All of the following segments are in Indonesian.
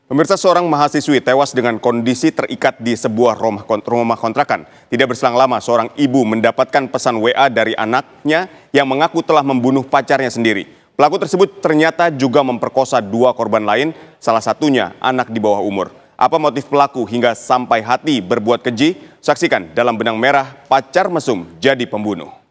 Pemirsa, seorang mahasiswi tewas dengan kondisi terikat di sebuah rumah kontrakan. Tidak berselang lama, seorang ibu mendapatkan pesan WA dari anaknya yang mengaku telah membunuh pacarnya sendiri. Pelaku tersebut ternyata juga memperkosa dua korban lain, salah satunya anak di bawah umur. Apa motif pelaku hingga sampai hati berbuat keji? Saksikan dalam Benang Merah, Pacar Mesum Jadi Pembunuh.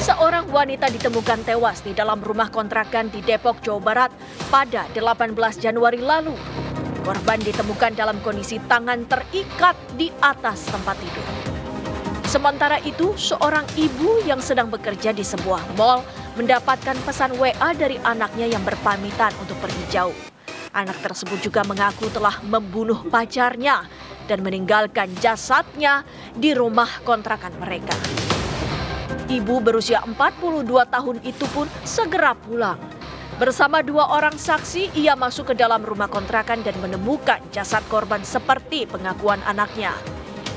Seorang wanita ditemukan tewas di dalam rumah kontrakan di Depok, Jawa Barat pada 18 Januari lalu. Korban ditemukan dalam kondisi tangan terikat di atas tempat tidur. Sementara itu, seorang ibu yang sedang bekerja di sebuah mal mendapatkan pesan WA dari anaknya yang berpamitan untuk pergi jauh. Anak tersebut juga mengaku telah membunuh pacarnya dan meninggalkan jasadnya di rumah kontrakan mereka. Ibu berusia 42 tahun itu pun segera pulang. Bersama dua orang saksi, ia masuk ke dalam rumah kontrakan dan menemukan jasad korban seperti pengakuan anaknya.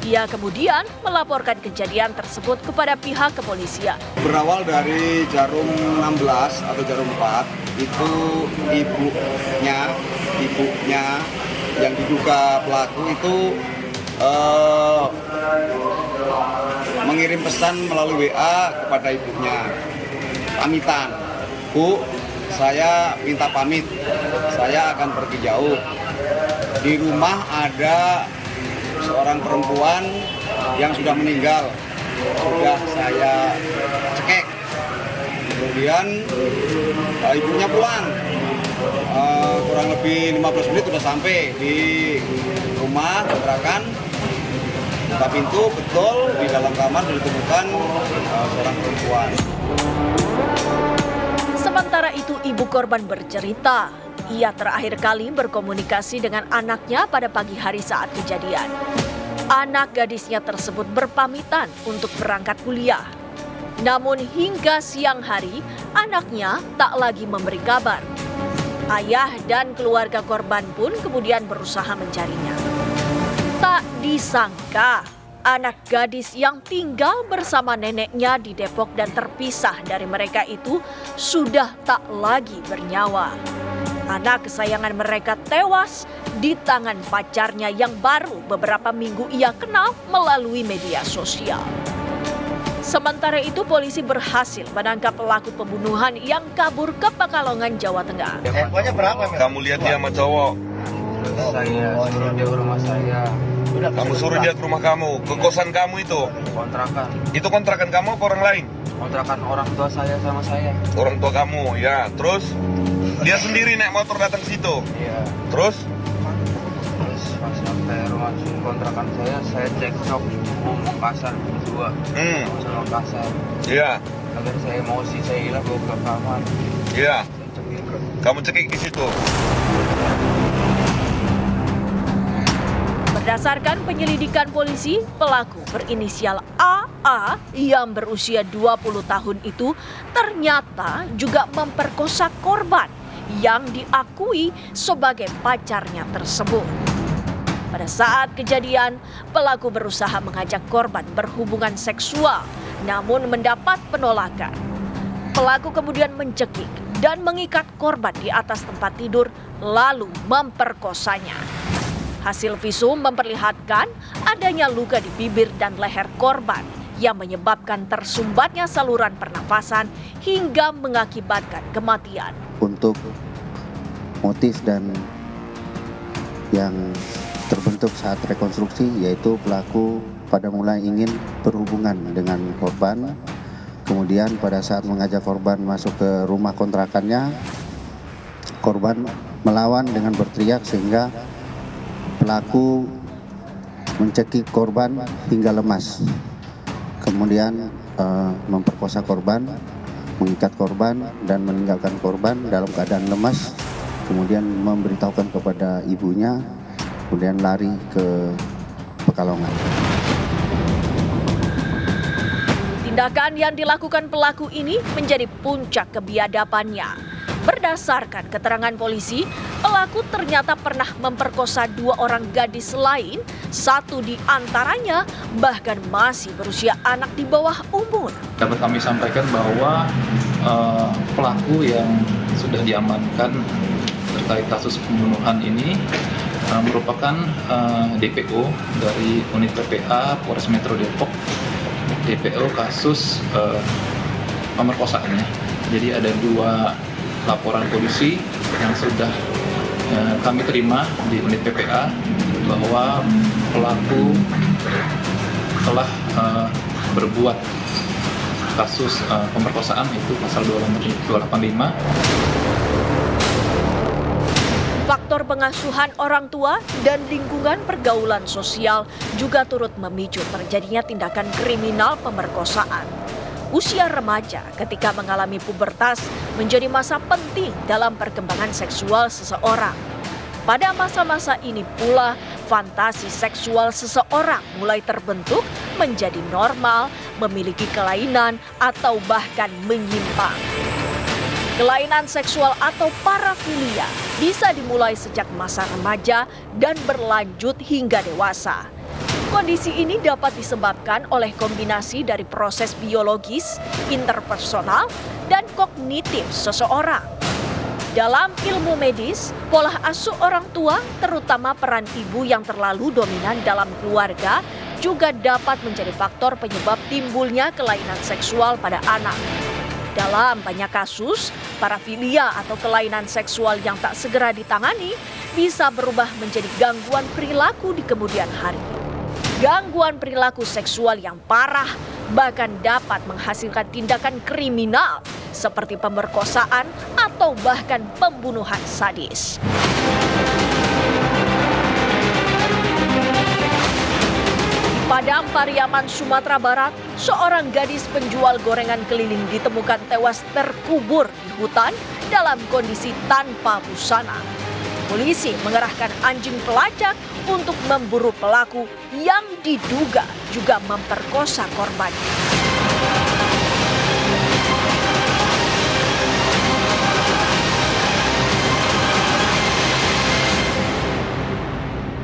Ia kemudian melaporkan kejadian tersebut kepada pihak kepolisian. Berawal dari jarum 16 atau jarum 4, itu ibunya yang diduga pelaku itu mengirim pesan melalui WA kepada ibunya, pamitan, "Bu, saya minta pamit, saya akan pergi jauh. Di rumah ada seorang perempuan yang sudah meninggal, sudah saya cekek." Kemudian ibunya pulang, kurang lebih 15 menit sudah sampai di rumah kontrakan. Buka pintu, betul di dalam kamar ditemukan seorang perempuan. Sementara itu, ibu korban bercerita, ia terakhir kali berkomunikasi dengan anaknya pada pagi hari saat kejadian. Anak gadisnya tersebut berpamitan untuk berangkat kuliah. Namun hingga siang hari, anaknya tak lagi memberi kabar. Ayah dan keluarga korban pun kemudian berusaha mencarinya. Tak disangka, anak gadis yang tinggal bersama neneknya di Depok dan terpisah dari mereka itu sudah tak lagi bernyawa. Anak kesayangan mereka tewas di tangan pacarnya yang baru beberapa minggu ia kenal melalui media sosial. Sementara itu, polisi berhasil menangkap pelaku pembunuhan yang kabur ke Pekalongan, Jawa Tengah. Pokoknya berapa? Kamu lihat dia sama cowok. Saya suruh dia ke rumah saya. Kamu suruh dia ke rumah kamu, ke kosan kamu itu. Kontrakan. Itu kontrakan kamu apa orang lain? Kontrakan orang tua saya sama saya. Orang tua kamu, ya. Terus dia sendiri naik motor datang situ. Iya. Terus Pas sampai rumah kontrakan saya cekcok, ngomong kasar berdua. Sama kasar. Iya. Agar saya emosi, saya hilang bawa ke kamar. Iya. Saya cekik. Kamu cekik di situ. Berdasarkan penyelidikan polisi, pelaku berinisial AA yang berusia 20 tahun itu ternyata juga memperkosa korban yang diakui sebagai pacarnya tersebut. Pada saat kejadian, pelaku berusaha mengajak korban berhubungan seksual, namun mendapat penolakan. Pelaku kemudian mencekik dan mengikat korban di atas tempat tidur, lalu memperkosanya. Hasil visum memperlihatkan adanya luka di bibir dan leher korban yang menyebabkan tersumbatnya saluran pernafasan hingga mengakibatkan kematian. Untuk motif dan yang terbentuk saat rekonstruksi, yaitu pelaku pada mulai ingin berhubungan dengan korban. Kemudian pada saat mengajak korban masuk ke rumah kontrakannya, korban melawan dengan berteriak sehingga pelaku mencekik korban hingga lemas. Kemudian memperkosa korban mengikat korban dan meninggalkan korban dalam keadaan lemas, kemudian memberitahukan kepada ibunya, kemudian lari ke Pekalongan. Tindakan yang dilakukan pelaku ini menjadi puncak kebiadabannya. Berdasarkan keterangan polisi, pelaku ternyata pernah memperkosa 2 orang gadis lain, 1 di antaranya bahkan masih berusia anak di bawah umur. Dapat kami sampaikan bahwa pelaku yang sudah diamankan terkait kasus pembunuhan ini merupakan DPO dari unit PPA Polres Metro Depok, DPO kasus pemerkosaannya. Jadi ada 2 laporan polisi yang sudah kami terima di unit PPA bahwa pelaku telah berbuat kasus pemerkosaan, itu pasal 285. Faktor pengasuhan orang tua dan lingkungan pergaulan sosial juga turut memicu terjadinya tindakan kriminal pemerkosaan. Usia remaja ketika mengalami pubertas menjadi masa penting dalam perkembangan seksual seseorang. Pada masa-masa ini pula, fantasi seksual seseorang mulai terbentuk menjadi normal, memiliki kelainan, atau bahkan menyimpang. Kelainan seksual atau parafilia bisa dimulai sejak masa remaja dan berlanjut hingga dewasa. Kondisi ini dapat disebabkan oleh kombinasi dari proses biologis, interpersonal, dan kognitif seseorang. Dalam ilmu medis, pola asuh orang tua, terutama peran ibu yang terlalu dominan dalam keluarga, juga dapat menjadi faktor penyebab timbulnya kelainan seksual pada anak. Dalam banyak kasus, parafilia atau kelainan seksual yang tak segera ditangani bisa berubah menjadi gangguan perilaku di kemudian hari. Gangguan perilaku seksual yang parah bahkan dapat menghasilkan tindakan kriminal seperti pemerkosaan atau bahkan pembunuhan sadis. Di Padang Pariaman, Sumatera Barat, seorang gadis penjual gorengan keliling ditemukan tewas terkubur di hutan dalam kondisi tanpa busana. Polisi mengerahkan anjing pelacak untuk memburu pelaku yang diduga juga memperkosa korbannya.